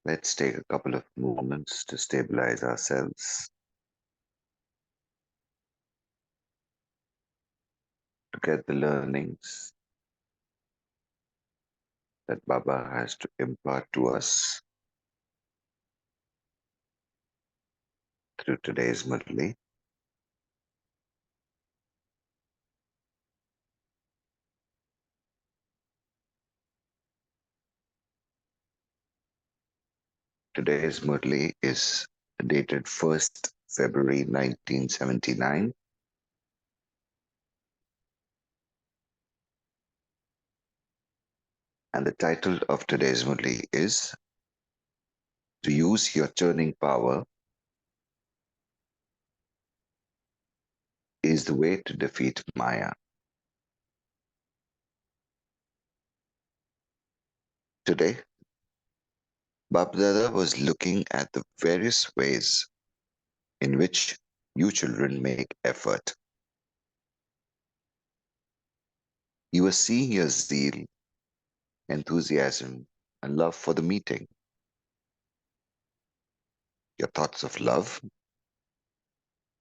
Let's take a couple of moments to stabilize ourselves, to get the learnings that Baba has to impart to us through today's Murli. Today's Murli is dated 1st February 1979, and the title of today's Murli is To Use Your Churning Power is the Way to Defeat Maya. Today, Babdada was looking at the various ways in which you children make effort. You was seeing your zeal, enthusiasm, and love for the meeting, your thoughts of love,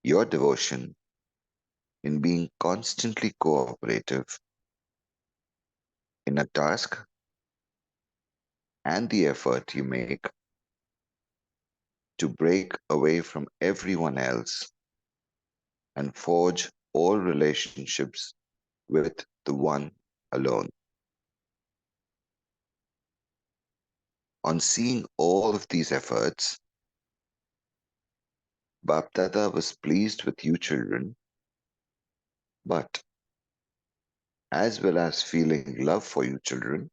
your devotion in being constantly cooperative in a task, and the effort you make to break away from everyone else and forge all relationships with the one alone. On seeing all of these efforts, Bapdada was pleased with you children, but as well as feeling love for you children,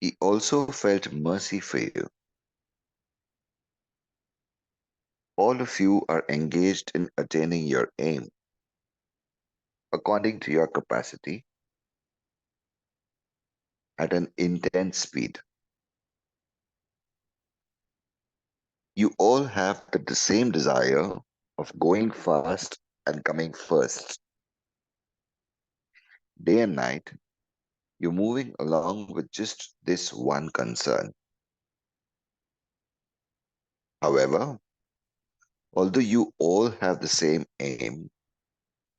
he also felt mercy for you. All of you are engaged in attaining your aim according to your capacity at an intense speed. You all have the same desire of going fast and coming first. Day and night, you're moving along with just this one concern. However, although you all have the same aim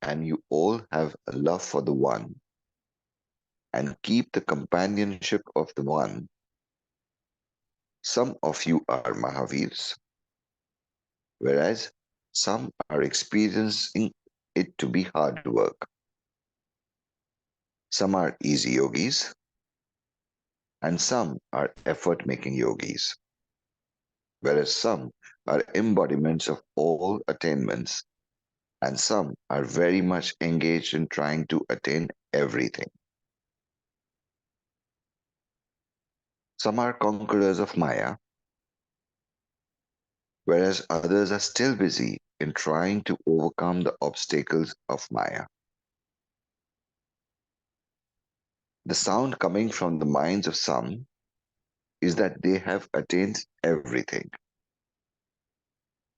and you all have a love for the one and keep the companionship of the one, some of you are Mahavirs, whereas some are experiencing it to be hard work. Some are easy yogis, and some are effort making yogis, whereas some are embodiments of all attainments, and some are very much engaged in trying to attain everything. Some are conquerors of Maya, whereas others are still busy in trying to overcome the obstacles of Maya. The sound coming from the minds of some is that they have attained everything,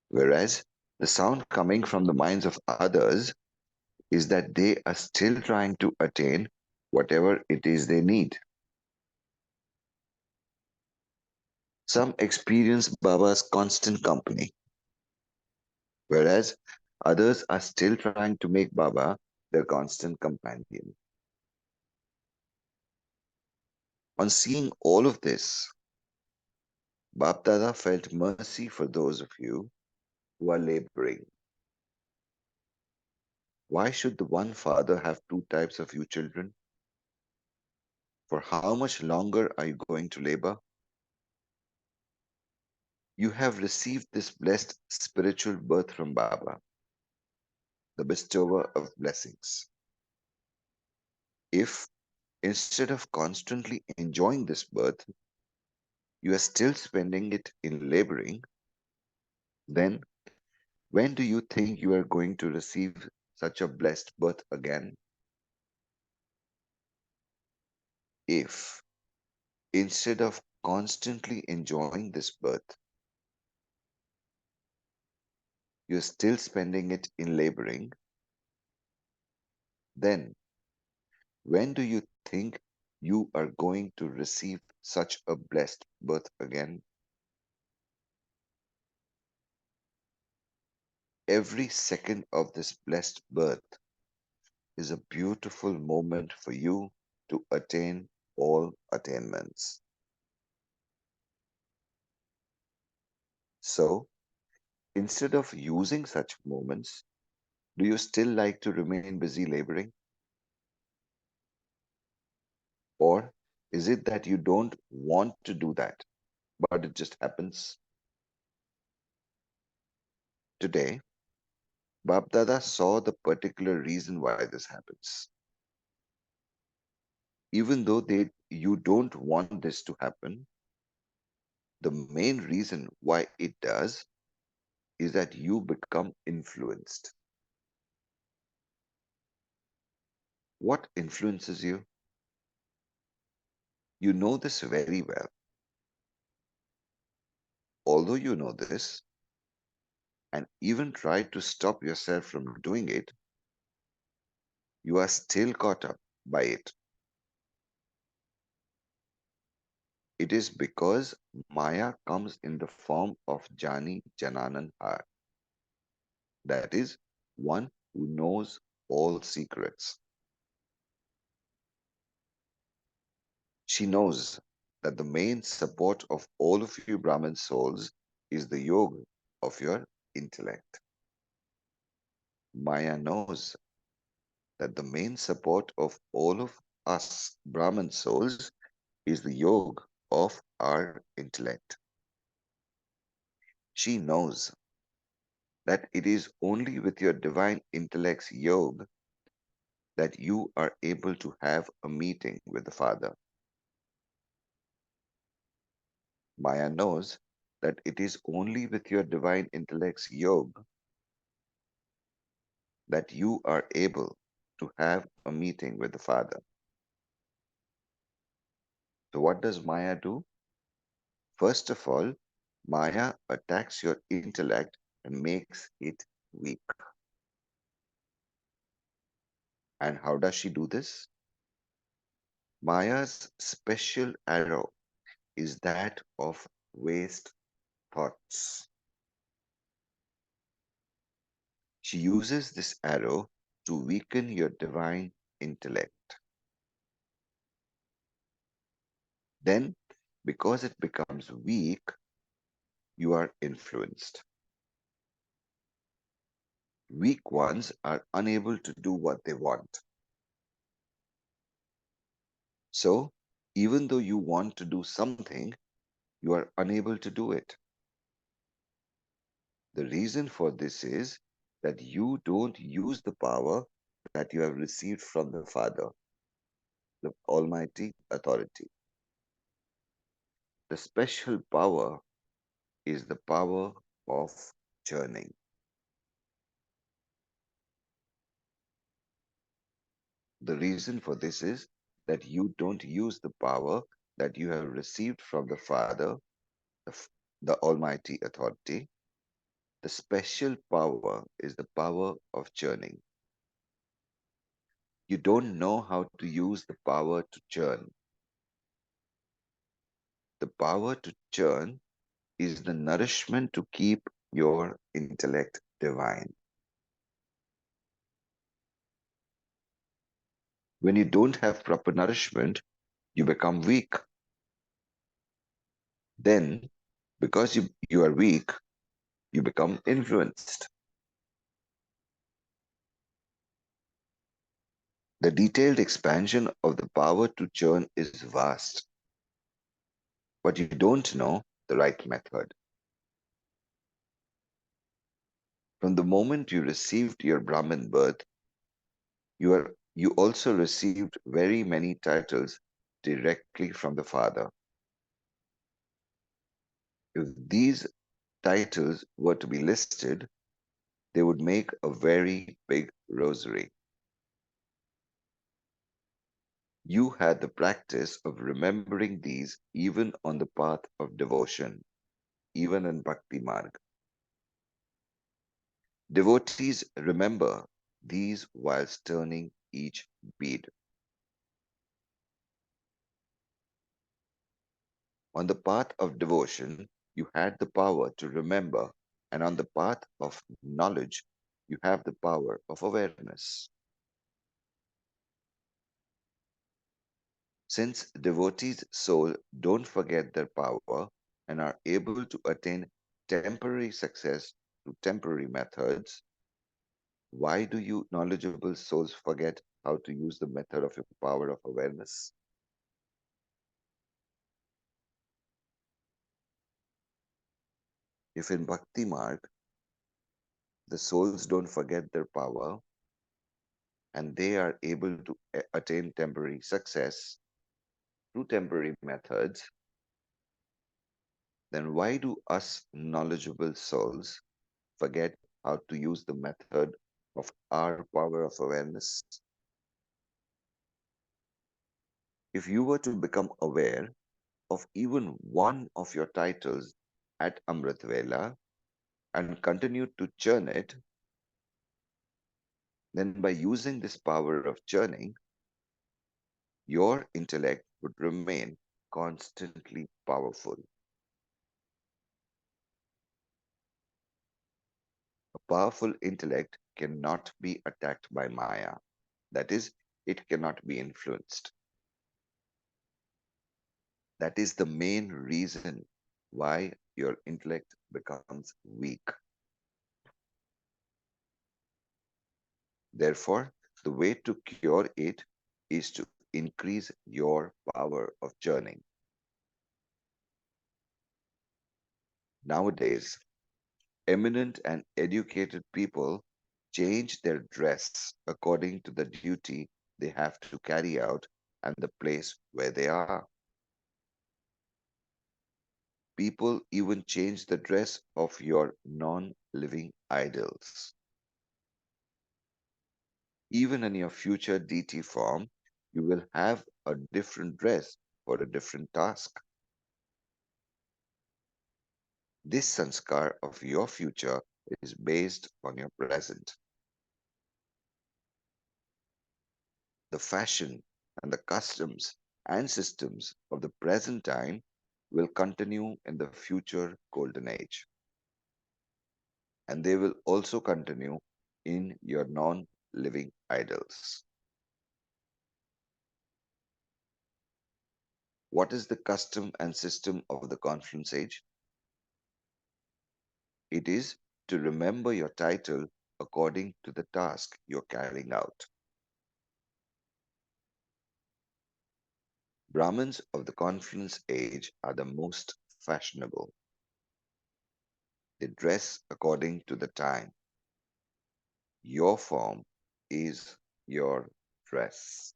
whereas the sound coming from the minds of others is that they are still trying to attain whatever it is they need. Some experience Baba's constant company, whereas others are still trying to make Baba their constant companion. On seeing all of this, Bapdada felt mercy for those of you who are laboring. Why should the one father have two types of you children? For how much longer are you going to labor? You have received this blessed spiritual birth from Baba, the bestower of blessings. If, instead of constantly enjoying this birth, you are still spending it in laboring, then when do you think you are going to receive such a blessed birth again? If, instead of constantly enjoying this birth, you're still spending it in laboring, then when do you think you are going to receive such a blessed birth again? Every second of this blessed birth is a beautiful moment for you to attain all attainments. So, instead of using such moments, do you still like to remain busy laboring? Or is it that you don't want to do that, but it just happens? Today, Bapdada saw the particular reason why this happens. Even though you don't want this to happen, the main reason why it does is that you become influenced. What influences you? You know this very well. Although you know this, and even try to stop yourself from doing it, you are still caught up by it. It is because Maya comes in the form of Jani Jananan Har, that is, one who knows all secrets. She knows that the main support of all of you Brahmin souls is the yoga of your intellect. Maya knows that the main support of all of us Brahmin souls is the yoga of our intellect. She knows that it is only with your divine intellect's yoga that you are able to have a meeting with the Father. Maya knows that it is only with your divine intellect's yoga that you are able to have a meeting with the Father. So, what does Maya do? First of all, Maya attacks your intellect and makes it weak. And how does she do this? Maya's special arrow is that of waste thoughts. She uses this arrow to weaken your divine intellect. Then, because it becomes weak, you are influenced. Weak ones are unable to do what they want. So, even though you want to do something, you are unable to do it. The reason for this is that you don't use the power that you have received from the Father, the Almighty Authority. The special power is the power of churning. The reason for this is that you don't use the power that you have received from the Father, the Almighty Authority. The special power is the power of churning. You don't know how to use the power to churn. The power to churn is the nourishment to keep your intellect divine. When you don't have proper nourishment, you become weak. Then, because you are weak, you become influenced. The detailed expansion of the power to churn is vast, but you don't know the right method. From the moment you received your Brahmin birth, you also received very many titles directly from the Father. If these titles were to be listed, they would make a very big rosary. You had the practice of remembering these even on the path of devotion, even in Bhakti Marg. Devotees remember these whilst turning each bead. On the path of devotion, you had the power to remember, and on the path of knowledge, you have the power of awareness. Since devotees' soul don't forget their power and are able to attain temporary success through temporary methods, why do you knowledgeable souls forget how to use the method of your power of awareness? If in Bhakti Marg the souls don't forget their power and they are able to attain temporary success through temporary methods, then why do us knowledgeable souls forget how to use the method of our power of awareness? If you were to become aware of even one of your titles at Amrit Vela and continue to churn it, then by using this power of churning, your intellect would remain constantly powerful. A powerful intellect cannot be attacked by Maya. That is, it cannot be influenced. That is the main reason why your intellect becomes weak. Therefore, the way to cure it is to increase your power of churning. Nowadays, eminent and educated people change their dress according to the duty they have to carry out and the place where they are. People even change the dress of your non living idols. Even in your future deity form, you will have a different dress for a different task. This sanskar of your future is based on your present. The fashion and the customs and systems of the present time will continue in the future golden age. And they will also continue in your non living idols. What is the custom and system of the confluence age? It is to remember your title according to the task you're carrying out. Brahmins of the confluence age are the most fashionable. They dress according to the time. Your form is your dress.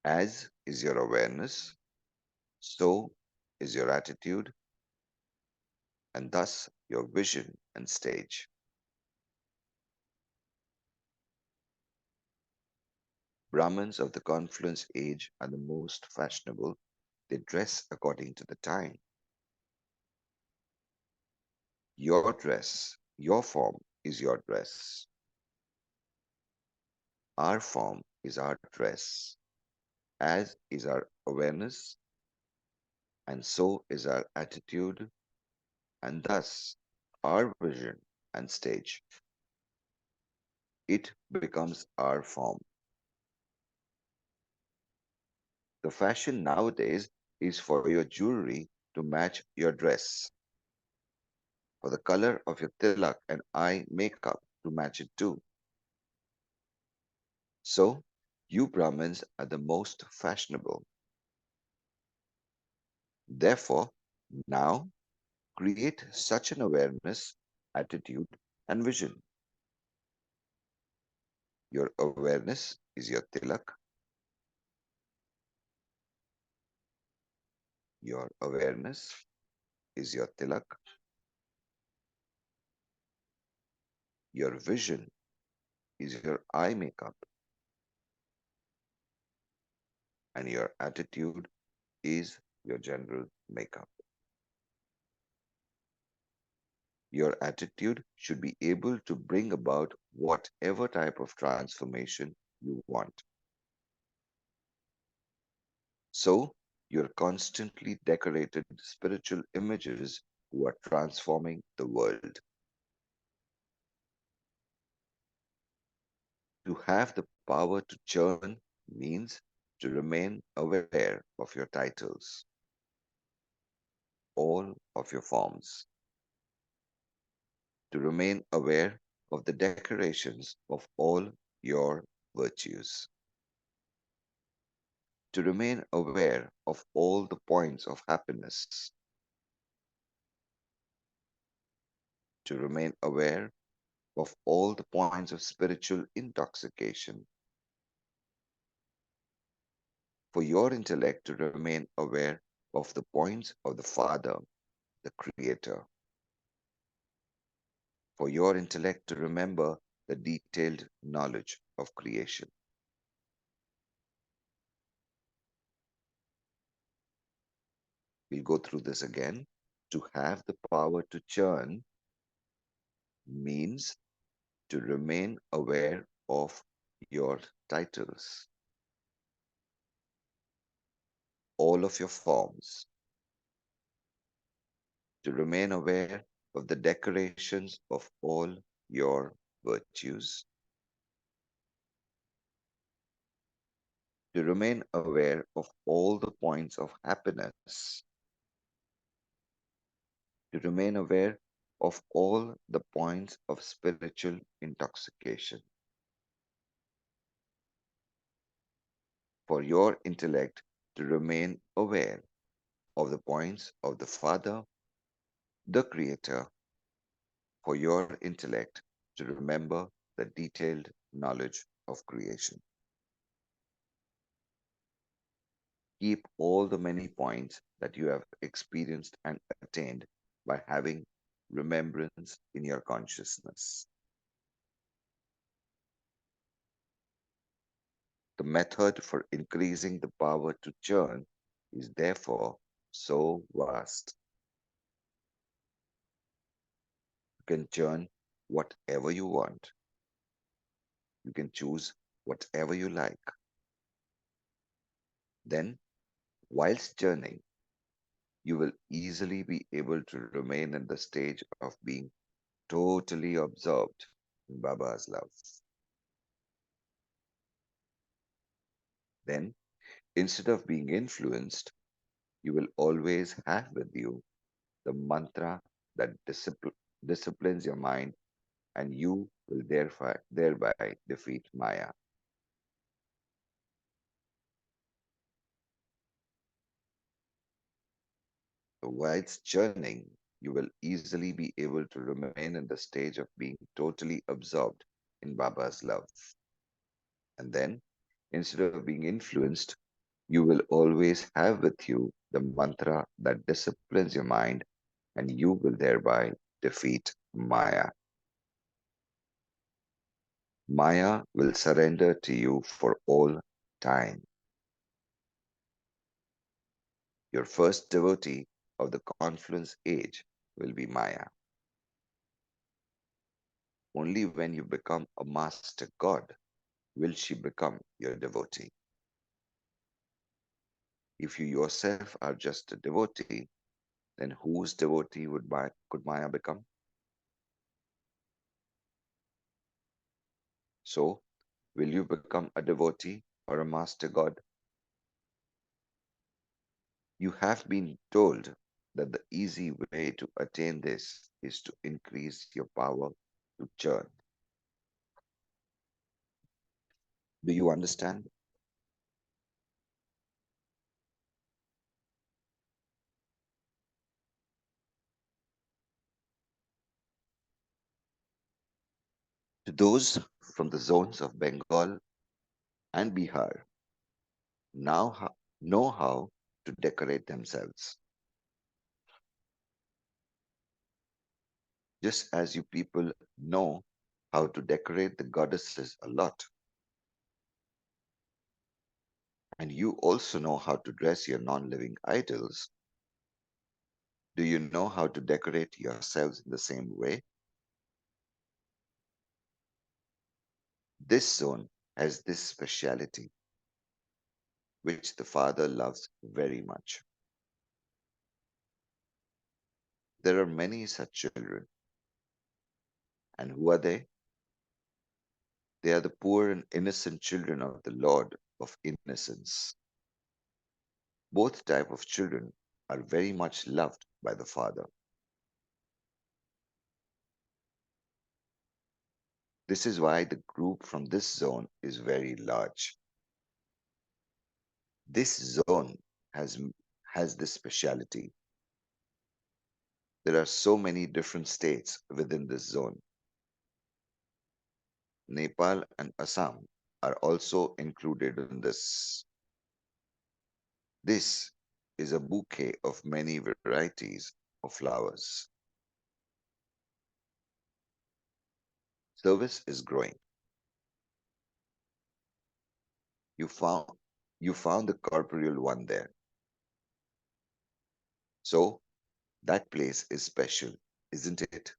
As is your awareness, so is your attitude, and thus your vision and stage. Brahmins of the confluence age are the most fashionable. They dress according to the time. Your dress, your form is your dress. Our form is our dress, as is our awareness, and so is our attitude, and thus our vision and stage. It becomes our form. The fashion nowadays is for your jewelry to match your dress, for the color of your tilak and eye makeup to match it too. So, you Brahmins are the most fashionable. Therefore, now create such an awareness, attitude, and vision. Your awareness is your tilak. Your awareness is your tilak. Your vision is your eye makeup. And your attitude is your general makeup. Your attitude should be able to bring about whatever type of transformation you want. So, You're constantly decorated spiritual images who are transforming the world. To have the power to churn means to remain aware of your titles, all of your forms, to remain aware of the decorations of all your virtues, to remain aware of all the points of happiness, to remain aware of all the points of spiritual intoxication, for your intellect to remain aware of the points of the Father, the Creator, for your intellect to remember the detailed knowledge of creation. We'll go through this again. To have the power to churn means to remain aware of your titles, all of your forms, to remain aware of the decorations of all your virtues, to remain aware of all the points of happiness, to remain aware of all the points of spiritual intoxication. For your intellect to remain aware of the points of the Father, the Creator, for your intellect to remember the detailed knowledge of creation. Keep all the many points that you have experienced and attained by having remembrance in your consciousness. The method for increasing the power to churn is therefore so vast. You can churn whatever you want. You can choose whatever you like. Then, whilst churning, you will easily be able to remain in the stage of being totally absorbed in Baba's love. Then, instead of being influenced, you will always have with you the mantra that disciplines your mind, and you will thereby defeat Maya. So whilst churning, you will easily be able to remain in the stage of being totally absorbed in Baba's love. And then, instead of being influenced, you will always have with you the mantra that disciplines your mind, and you will thereby defeat Maya. Maya will surrender to you for all time. Your first devotee of the confluence age will be Maya. Only when you become a master god will she become your devotee. If you yourself are just a devotee, then whose devotee could Maya become? So, will you become a devotee or a master god? You have been told that the easy way to attain this is to increase your power to churn. Do you understand? To those from the zones of Bengal and Bihar now know how to decorate themselves. Just as you people know how to decorate the goddesses a lot, and you also know how to dress your non living idols, do you know how to decorate yourselves in the same way? This zone has this speciality. which the Father loves very much. There are many such children. And who are they? They are the poor and innocent children of the Lord of innocence. Both type of children are very much loved by the Father. This is why the group from this zone is very large. This zone has has this speciality. There are so many different states within this zone. Nepal and Assam are also included in this. This is a bouquet of many varieties of flowers. Service is growing. You found you found the corporeal one there. So that place is special, isn't it?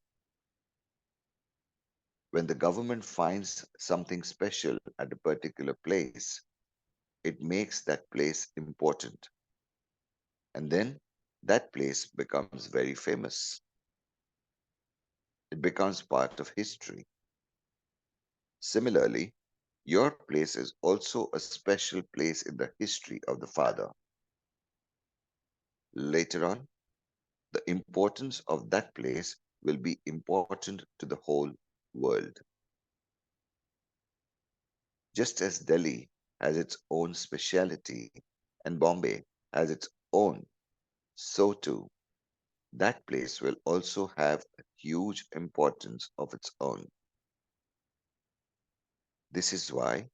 When the government finds something special at a particular place, it makes that place important. And then that place becomes very famous. It becomes part of history. Similarly, your place is also a special place in the history of the Father. Later on, the importance of that place will be important to the whole world. Just as Delhi has its own speciality and Bombay has its own, so too, that place will also have a huge importance of its own. This is why,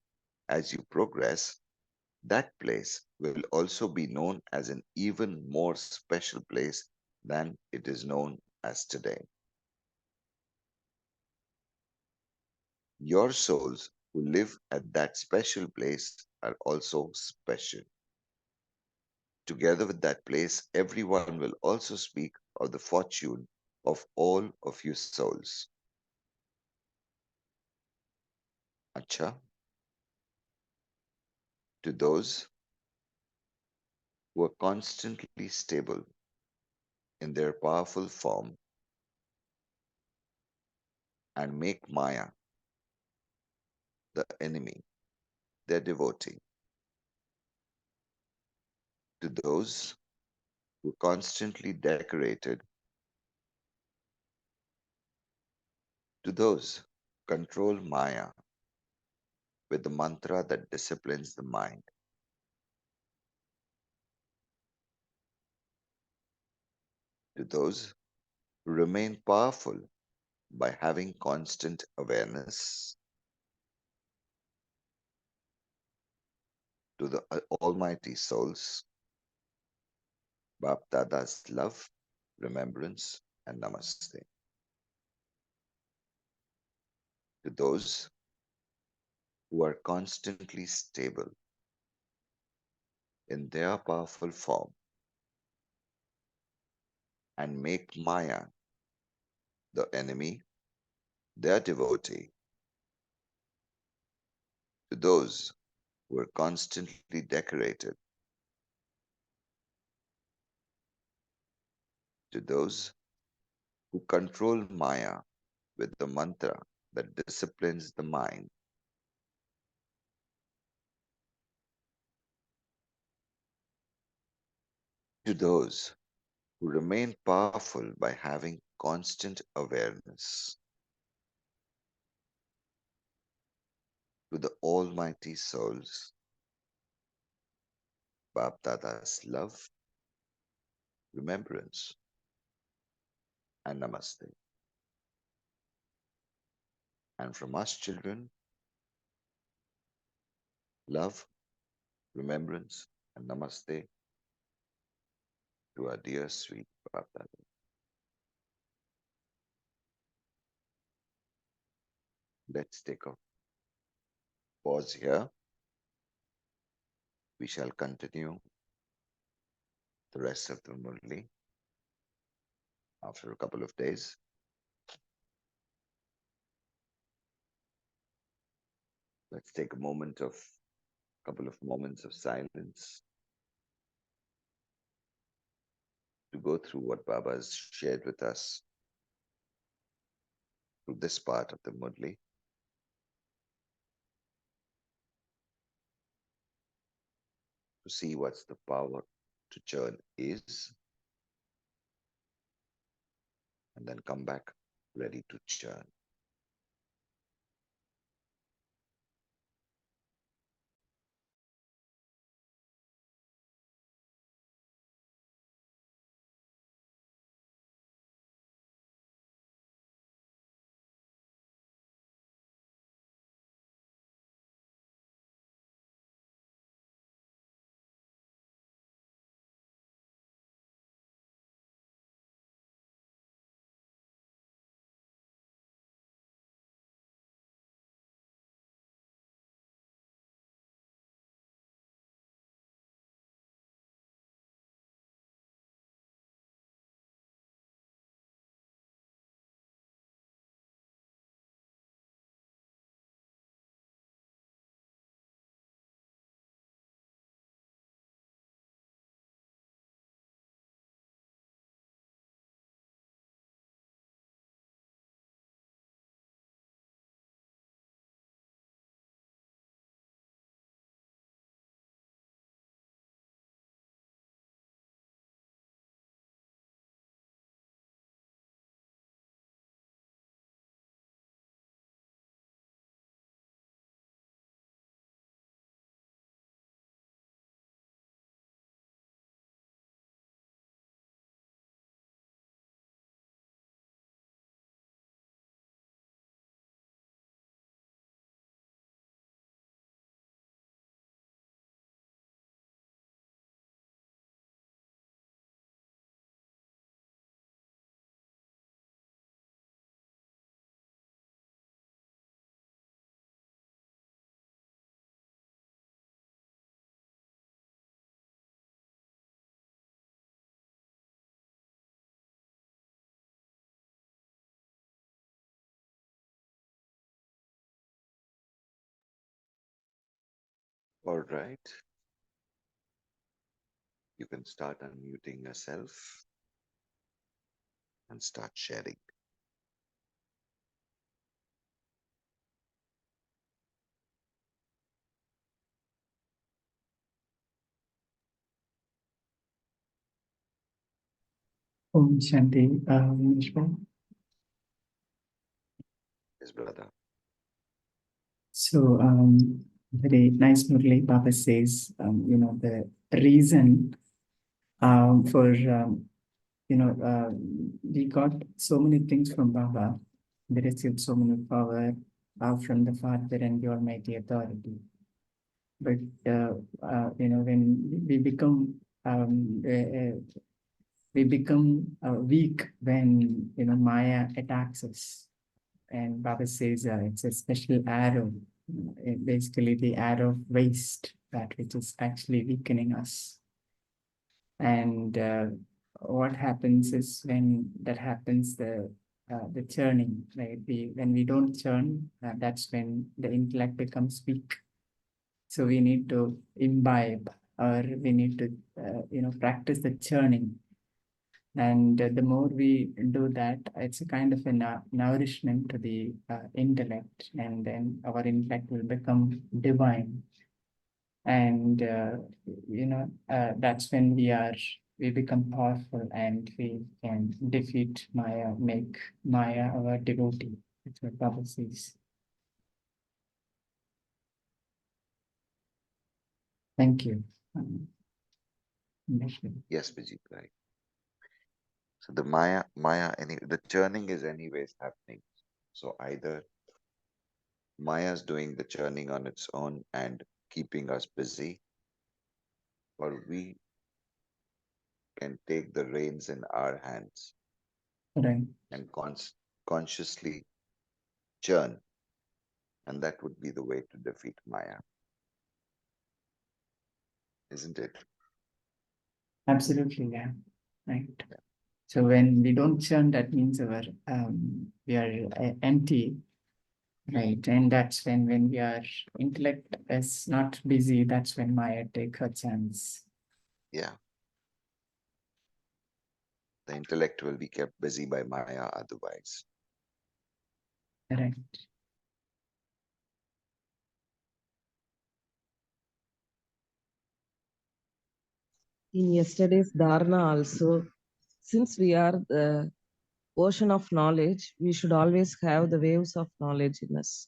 as you progress, that place will also be known as an even more special place than it is known as today. Your souls who live at that special place are also special. Together with that place, everyone will also speak of the fortune of all of you souls. Acha, to those who are constantly stable in their powerful form and make Maya, the enemy, their devotee. To those who are constantly decorated, to those who control Maya with the mantra that disciplines the mind, to those who remain powerful by having constant awareness, to the Almighty Souls, Bap Dada's love, remembrance, and namaste. To those who are constantly stable in their powerful form and make Maya, the enemy, their devotee. To those who are constantly decorated, to those who control Maya with the mantra that disciplines the mind, to those who remain powerful by having constant awareness, to the Almighty Souls, Bap Dada's love, remembrance, and namaste. And from us children, love, remembrance, and namaste to our dear sweet Bap Dada. Let's take a pause here. We shall continue the rest of the Murli after a couple of days. Let's take a moment of couple of moments of silence to go through what Baba has shared with us through this part of the Murli, to see what's the power to churn is, and then come back ready to churn. All right. You can start unmuting yourself and start sharing. Om Shanti. Vishwa. Yes, brother. So, very nice, Murli. Baba says, the reason for, we got so many things from Baba. We received so many power from the Father and the Almighty Authority. But, when we become weak when, Maya attacks us. And Baba says it's a special arrow, basically the arrow of waste, that which is actually weakening us. And what happens is when that happens, the churning, right? When we don't churn, that's when the intellect becomes weak. So we need to imbibe, or we need to, practice the churning. And the more we do that, it's a kind of a nourishment to the intellect, and then our intellect will become divine. And that's when we become powerful, and we can defeat Maya, make Maya our devotee. That's what Baba says. Thank you. Yes, Bijit, right. So the the churning is anyways happening. So either Maya's doing the churning on its own and keeping us busy, or we can take the reins in our hands Right. and consciously churn, and that would be the way to defeat Maya, isn't it? Absolutely, yeah. Right. Yeah. So when we don't churn, that means we are empty. Right. And that's when we are intellect is not busy, that's when Maya take her chance. Yeah. The intellect will be kept busy by Maya otherwise. Right. In yesterday's Dharna also, since we are the ocean of knowledge, we should always have the waves of knowledge in us.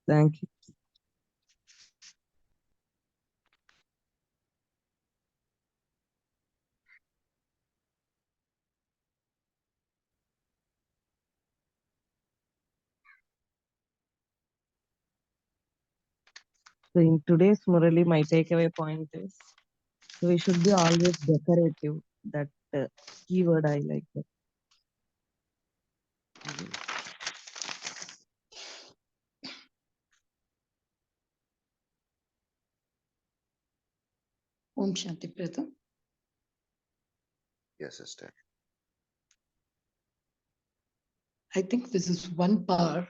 Thank you. So in today's Murali, my takeaway point is, so we should be always decorative. That keyword I like that. Mhm. Om Shanti Pritham. Yes, sister. I think this is one power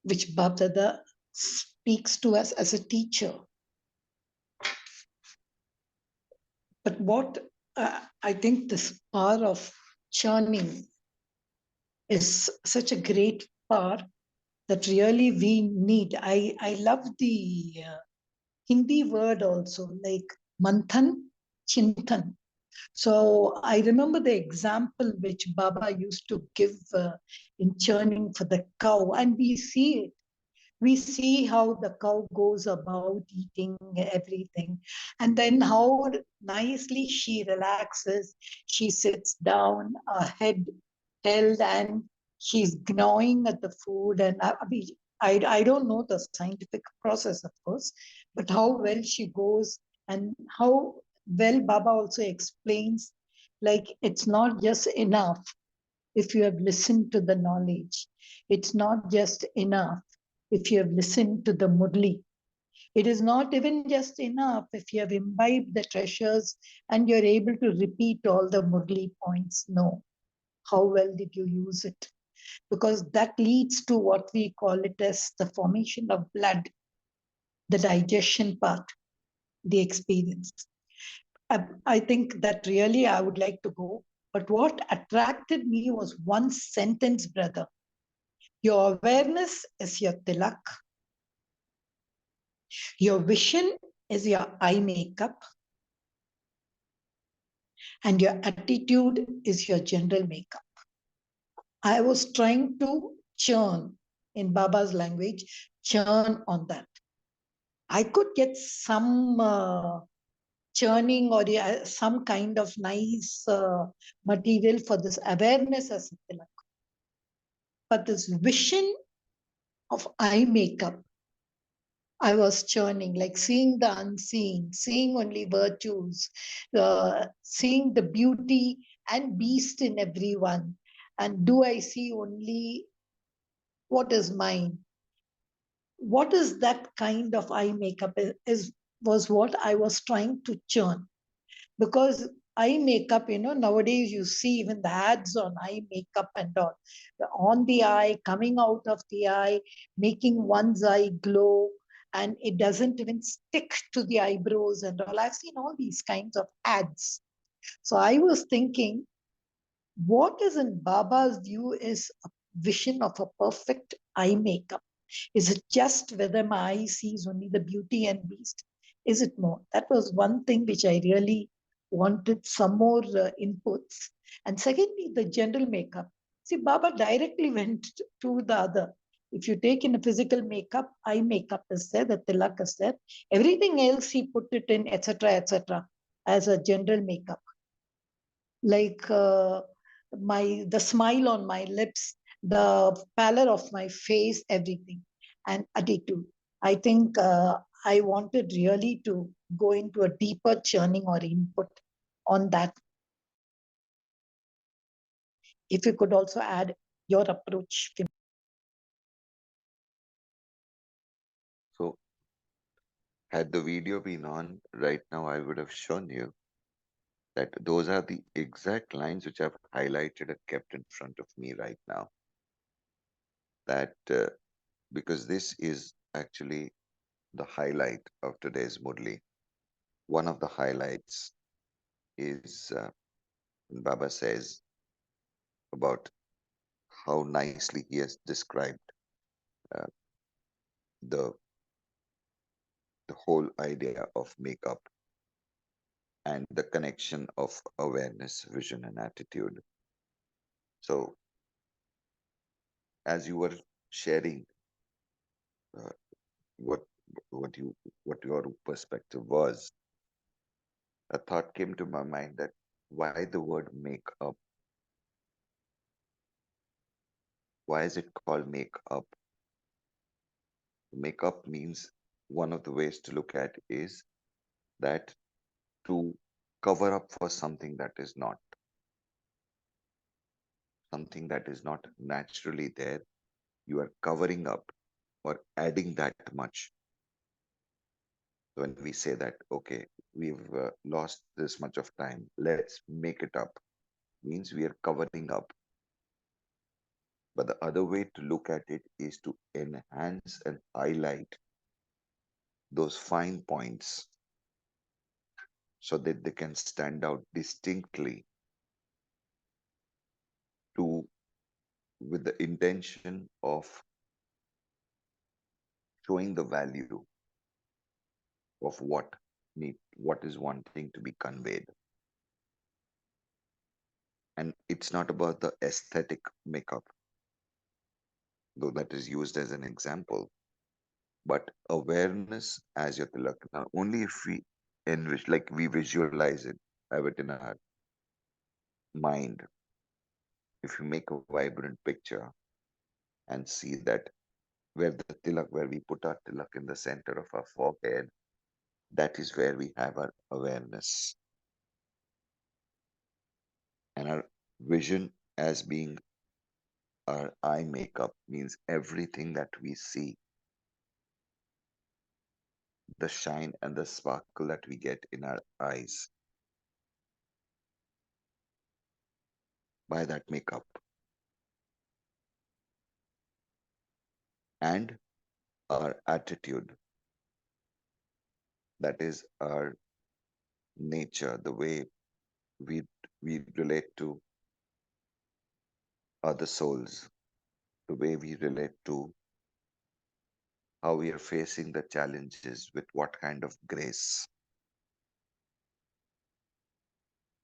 which Bapdada speaks to us as a teacher. But what I think this power of churning is such a great power that really we need. I love the Hindi word also, like manthan, chintan. So I remember the example which Baba used to give in churning for the cow, and we see it. We see how the cow goes about eating everything, and then how nicely she relaxes. She sits down, her head held, and she's gnawing at the food. And I don't know the scientific process, of course, but how well she goes, and how well Baba also explains, like it's not just enough if you have listened to the knowledge. It's not just enough if you have listened to the Murli. It is not even just enough if you have imbibed the treasures and you're able to repeat all the Murli points. No. How well did you use it? Because that leads to what we call it as the formation of blood, the digestion part, the experience. I think that really I would like to go. But what attracted me was one sentence, brother. Your awareness is your tilak. Your vision is your eye makeup. And your attitude is your general makeup. I was trying to churn, in Baba's language, churn on that. I could get some churning or some kind of nice material for this awareness as a tilak. But this vision of eye makeup, I was churning, like seeing the unseen, seeing only virtues, seeing the beauty and beast in everyone. And do I see only what is mine? What is that kind of eye makeup was what I was trying to churn. Because eye makeup, nowadays you see even the ads on eye makeup and all, on the eye, coming out of the eye, making one's eye glow, and it doesn't even stick to the eyebrows and all. I've seen all these kinds of ads. So I was thinking, what is in Baba's view is a vision of a perfect eye makeup. Is it just whether my eye sees only the beauty and beast? Is it more? That was one thing which I really wanted some more inputs. And secondly, the general makeup. See, Baba directly went to the other. If you take in a physical makeup, eye makeup is there, the tilak is there. Everything else he put it in, etc., as a general makeup. Like the smile on my lips, the pallor of my face, everything, and attitude. I think I wanted really to go into a deeper churning or input on that. If you could also add your approach. So, had the video been on right now, I would have shown you that those are the exact lines which I've highlighted and kept in front of me right now. that because this is actually the highlight of today's Murli. One of the highlights is Baba says about how nicely he has described uh, the the whole idea of makeup and the connection of awareness, vision, and attitude. So, as you were sharing uh, what what you what your perspective was, a thought came to my mind that why the word make up? Why is it called make up? Make up means one of the ways to look at is that to cover up for something that is not naturally there. You are covering up or adding that much. When we say that, okay, we've lost this much of time, let's make it up, means we are covering up. But the other way to look at it is to enhance and highlight those fine points so that they can stand out distinctly to with the intention of showing the value of what is wanting to be conveyed. And it's not about the aesthetic makeup, though that is used as an example, but awareness as your tilak. Now, only if we envision, like we visualize it, have it in our mind, if you make a vibrant picture and see that where the tilak, where we put our tilak in the center of our forehead, that is where we have our awareness. And our vision as being our eye makeup means everything that we see, the shine and the sparkle that we get in our eyes by that makeup. And our attitude, that is our nature, the way we we relate to other souls, the way we relate to how we are facing the challenges with what kind of grace.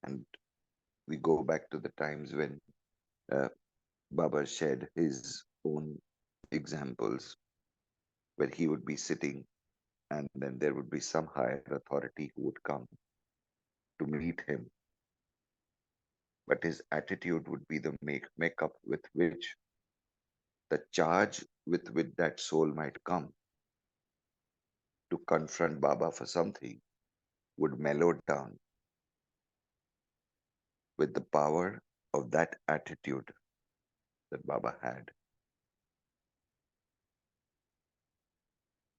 And we go back to the times when uh, Baba shared his own examples, where he would be sitting and then there would be some higher authority who would come to meet him. But his attitude would be the makeup with which the charge with which that soul might come to confront Baba for something would mellow down with the power of that attitude that Baba had.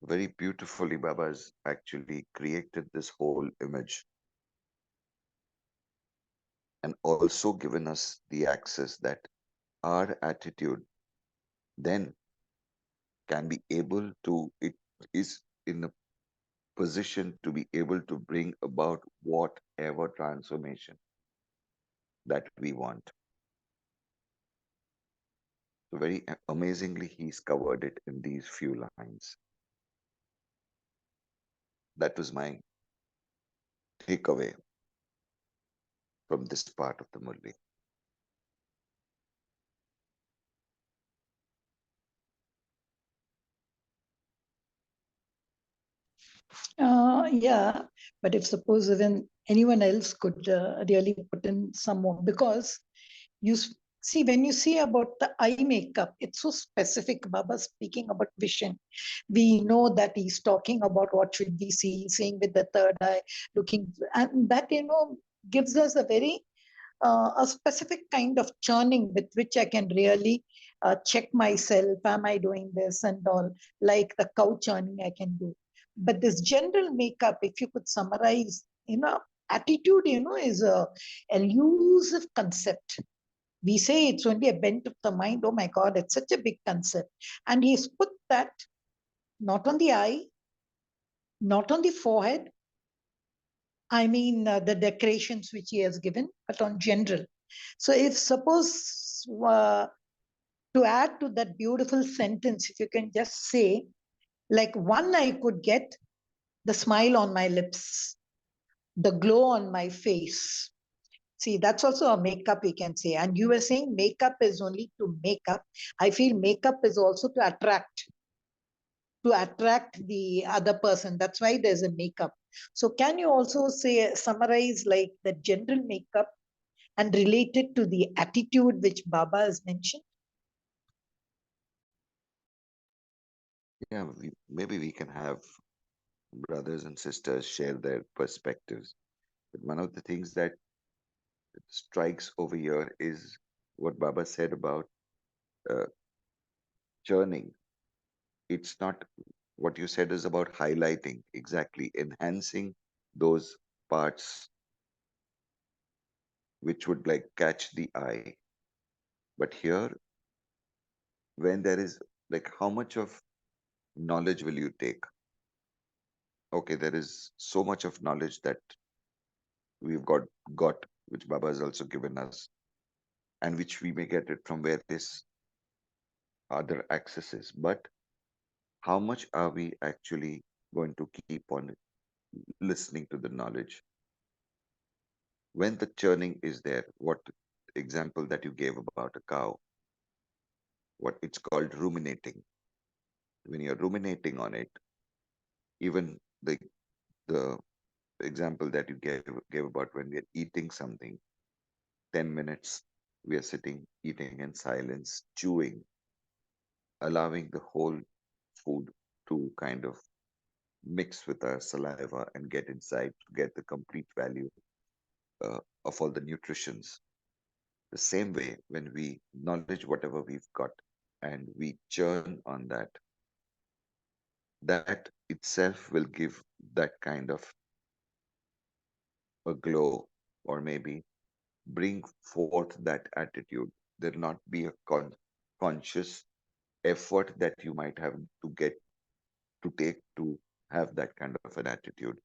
Very beautifully, Baba's actually created this whole image and also given us the access that our attitude then can be able to, it is in a position to be able to bring about whatever transformation that we want. So very amazingly, he's covered it in these few lines. That was my takeaway from this part of the Murli. Yeah, but if suppose even anyone else could really put in some more, because see, when you see about the eye makeup, it's so specific. Baba speaking about vision. We know that he's talking about what should we see, seeing with the third eye, looking, and that, gives us a very a specific kind of churning with which I can really check myself. Am I doing this and all? Like the cow churning, I can do. But this general makeup, if you could summarize, attitude, is a elusive concept. We say it's only a bent of the mind. Oh my God, it's such a big concept. And he's put that not on the eye, not on the forehead, I mean, the decorations which he has given, but on general. So if suppose to add to that beautiful sentence, if you can just say, like one I could get the smile on my lips, the glow on my face. See, that's also a makeup we can say. And you were saying makeup is only to make up. I feel makeup is also to attract the other person. That's why there's a makeup. So can you also say, summarize like the general makeup and relate it to the attitude which Baba has mentioned? Yeah, maybe we can have brothers and sisters share their perspectives. But one of the things that strikes over here is what Baba said about uh, churning. It's not what you said is about highlighting, exactly, enhancing those parts which would like catch the eye. But here, when there is like, how much of knowledge will you take? Okay, there is so much of knowledge that we've got, which Baba has also given us, and which we may get it from various other accesses. But how much are we actually going to keep on listening to the knowledge? When the churning is there, what example that you gave about a cow, what it's called ruminating. When you're ruminating on it, even the example that you gave about when we're eating something, 10 minutes we are sitting eating in silence, chewing, allowing the whole food to kind of mix with our saliva and get inside to get the complete value of all the nutritions. The same way, when we acknowledge whatever we've got and we churn on that, that itself will give that kind of a glow, or maybe bring forth that attitude. There'll not be a conscious effort that you might have to get to take to have that kind of an attitude.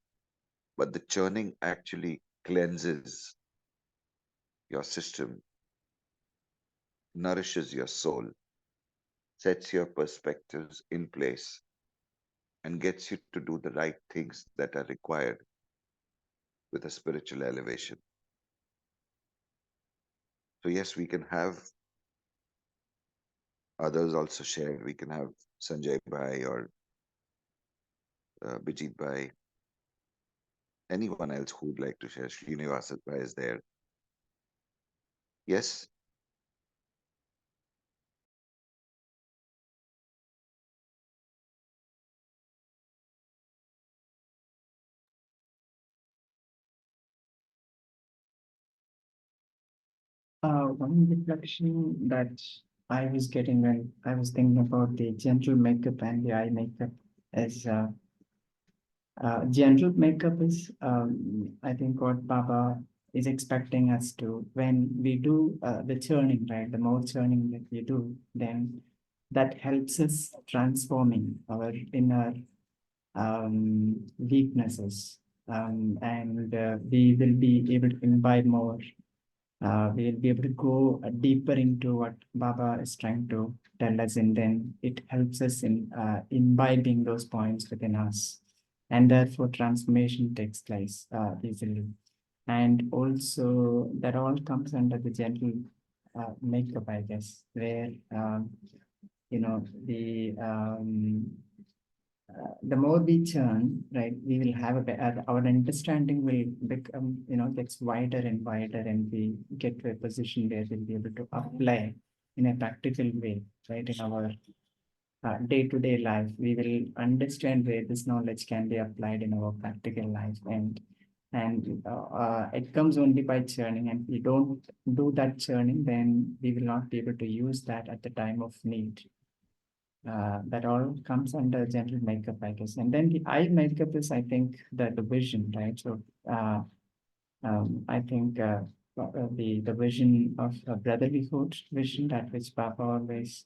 But the churning actually cleanses your system, nourishes your soul, sets your perspectives in place, and gets you to do the right things that are required with a spiritual elevation. So, yes, we can have others also share. We can have Sanjay Bhai or Bijit Bhai, anyone else who would like to share. Srinivas Bhai is there. Yes, One reflection that I was getting when I was thinking about the gentle makeup and the eye makeup is gentle makeup is, I think, what Baba is expecting us to. When we do the churning, right? The more churning that we do, then that helps us transforming our inner weaknesses, and we will be able to imbibe more. We'll be able to go deeper into what Baba is trying to tell us, and then it helps us in imbibing those points within us, and therefore transformation takes place easily. And also, that all comes under the gentle makeup, I guess, where the more we churn, right, we will have our understanding will become, gets wider and wider, and we get to a position where we'll be able to apply in a practical way, right, in our day-to-day life. We will understand where this knowledge can be applied in our practical life, and it comes only by churning. And if we don't do that churning, then we will not be able to use that at the time of need. That all comes under gentle makeup, I guess. And then the eye makeup is, I think, the vision, right? So I think the vision of a brotherhood vision that which Papa always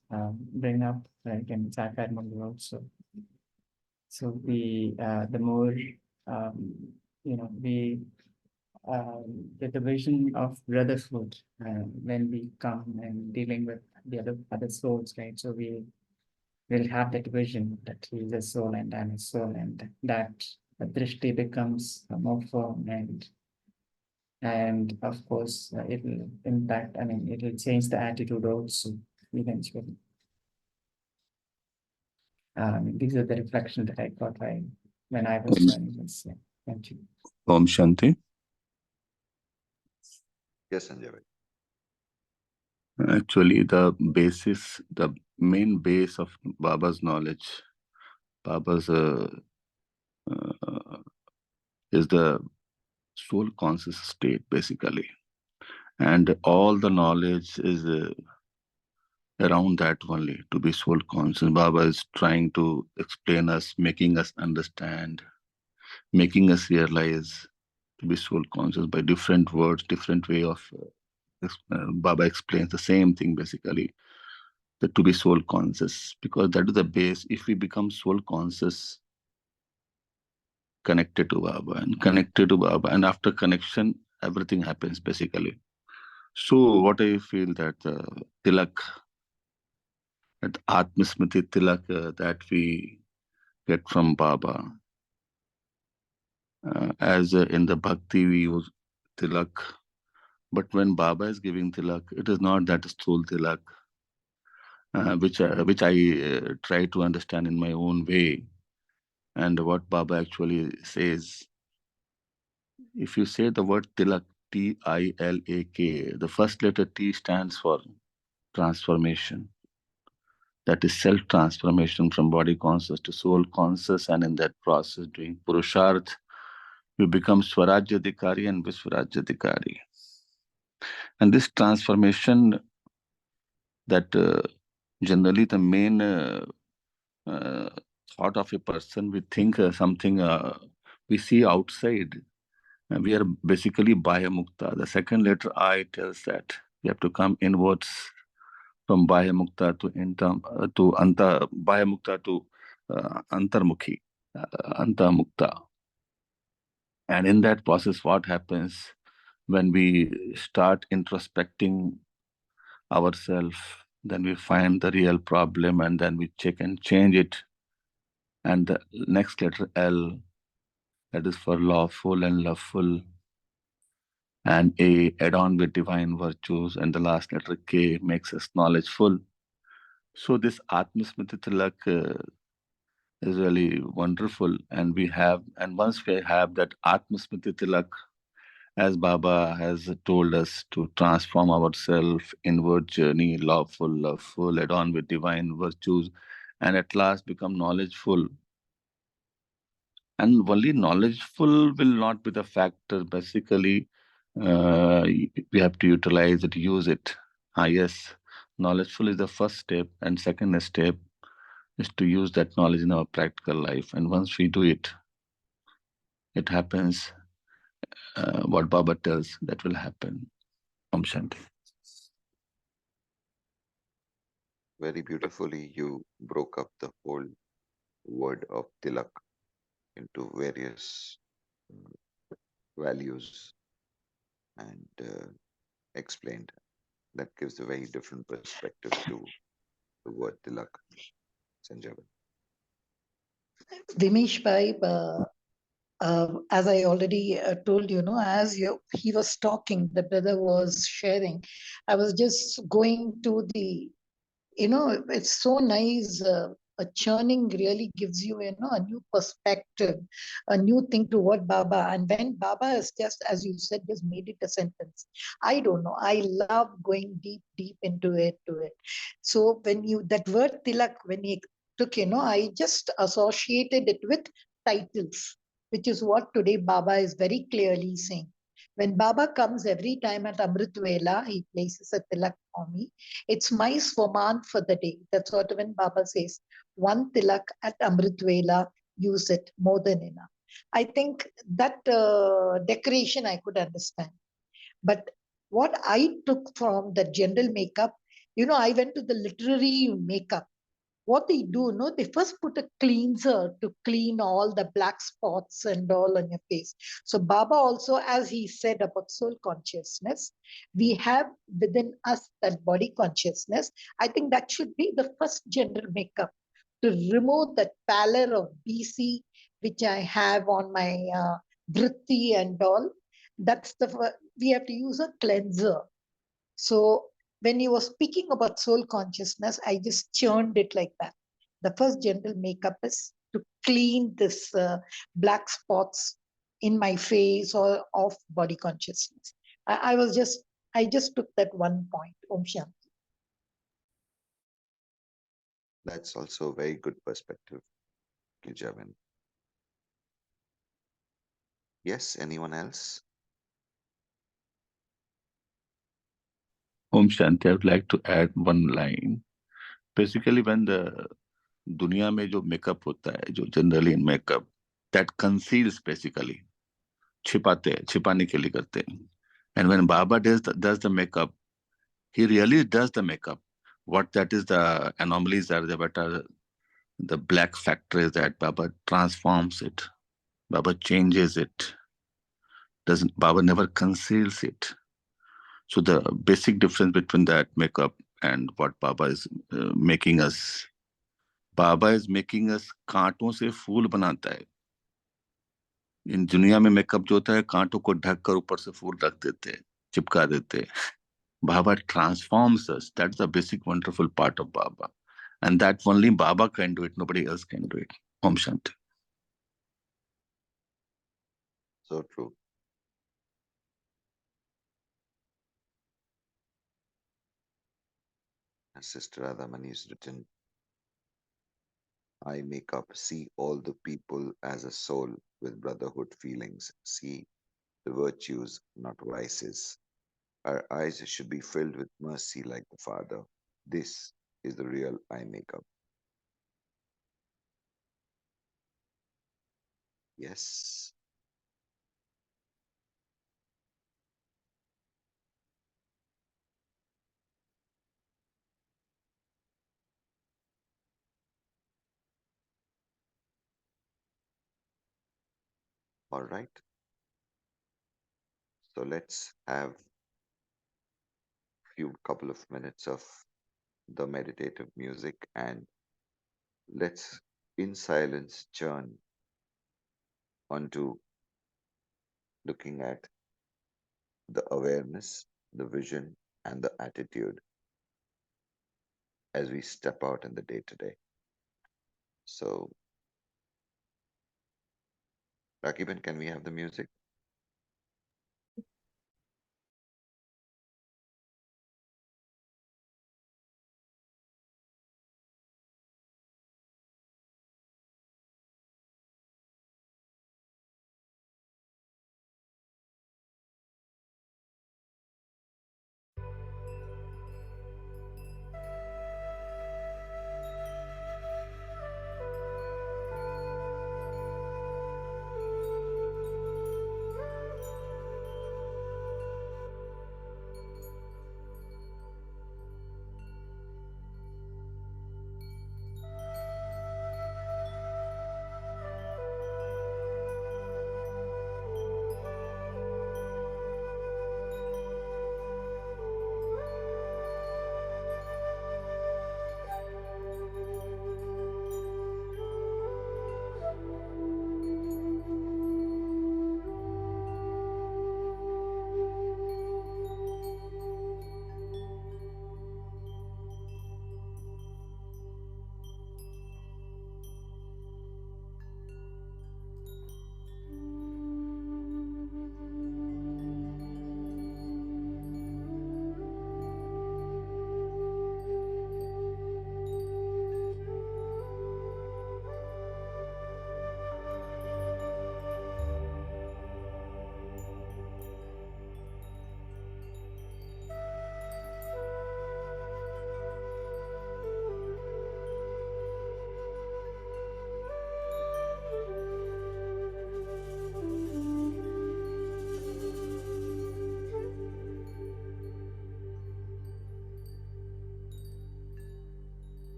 bring up, like in Sakar Mangal also. So the more we the vision of brotherhood when we come and dealing with the other souls, right? So we will have that vision that he is a soul and I'm a soul, and that drishti becomes more firm, and of course it will impact. I mean, it will change the attitude also eventually. These are the reflections that I got when I was learning this. Yeah. Thank you. Om Shanti. Yes, Sanjay. Actually, the main base of Baba's knowledge, Baba's is the soul conscious state, basically. And all the knowledge is around that only, to be soul conscious. Baba is trying to explain us, making us understand, making us realize to be soul conscious by different words, different way of Baba explains the same thing, basically, that to be soul conscious, because that is the base. If we become soul conscious, connected to Baba, and after connection, everything happens, basically. So what I feel that tilak, that Atmasmriti tilak that we get from Baba, as in the bhakti we use tilak, but when Baba is giving tilak, it is not that sthool tilak, which I try to understand in my own way. And what Baba actually says, if you say the word tilak, Tilak, the first letter T stands for transformation. That is self-transformation from body conscious to soul conscious, and in that process doing Purusharth, you become Swarajyadikari and Viswarajyadikari. And this transformation, that generally the main thought of a person, we think something we see outside. We are basically Bhaya Mukta. The second letter I tells that we have to come inwards from Bhaya Mukta to Anta, Bhaya Mukta to Antarmukhi, Anta Mukta. And in that process, what happens when we start introspecting ourselves, then we find the real problem and then we check and change it. And the next letter L, that is for lawful and loveful, and A, add on with divine virtues, and the last letter K makes us knowledgeful. So this Atmasmriti Tilak is really wonderful, and once we have that Atmasmriti Tilak, as Baba has told us to transform ourselves, inward journey, lawful, loveful, add on with divine virtues, and at last become knowledgeful. And only knowledgeful will not be the factor. Basically, we have to utilize it, use it. Yes, knowledgeful is the first step, and second step is to use that knowledge in our practical life. And once we do it, it happens. What Baba tells, that will happen. Om Shanti. Very beautifully, you broke up the whole word of tilak into various values and explained. That gives a very different perspective to the word tilak, Sanjay. Dinesh Bhai, as I already told you, as he was talking, the brother was sharing, I was just going to the, it's so nice. A churning really gives you, a new perspective, a new thing to what Baba. And when Baba is just, as you said, just made it a sentence. I don't know. I love going deep, deep into it. So when that word tilak, when he took, I just associated it with titles, which is what today Baba is very clearly saying. When Baba comes every time at Amrit Vela, he places a tilak for me. It's my swaman for the day. That's what when Baba says, one tilak at Amrit Vela, use it more than enough. I think that decoration I could understand. But what I took from the general makeup, I went to the literary makeup. What they do, no, they first put a cleanser to clean all the black spots and all on your face. So Baba also, as he said about soul consciousness, we have within us that body consciousness. I think that should be the first general makeup to remove that pallor of BC, which I have on my vritti and all. We have to use a cleanser. So when you were speaking about soul consciousness, I just churned it like that. The first general makeup is to clean this black spots in my face or of body consciousness. I just took that one point. Om Shanti. That's also a very good perspective, Javan. Yes, anyone else? Om Shanti, I would like to add one line. Basically, when the दुनिया में जो makeup होता है, जो generally in makeup, that conceals basically, छिपाने के लिए करते हैं. And when Baba does the makeup, he really does the makeup. What that is the anomalies are the black factor is that Baba transforms it. Baba changes it. Baba never conceals it. So the basic difference between that makeup and what Baba is making us, Baba is making us कांटों से फूल बनाता है. इन दुनिया में makeup जो होता है, कांटों को ढककर ऊपर से फूल रख देते हैं, चिपका देते हैं. Baba transforms us. That's the basic wonderful part of Baba. And that only Baba can do it. Nobody else can do it. Om Shanti. So true. As Sister Radhamani has written, I make up, see all the people as a soul with brotherhood feelings, see the virtues, not vices. Our eyes should be filled with mercy like the Father. This is the real eye makeup. Yes. All right. So let's have a couple of minutes of the meditative music and let's in silence churn onto looking at the awareness, the vision, and the attitude as we step out in the day to day. So, Rakiban, can we have the music?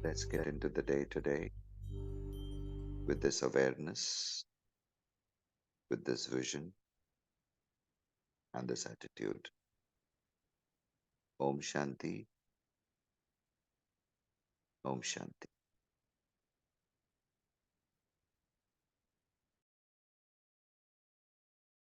Let's get into the day today with this awareness, with this vision, and this attitude. Om Shanti. Om Shanti.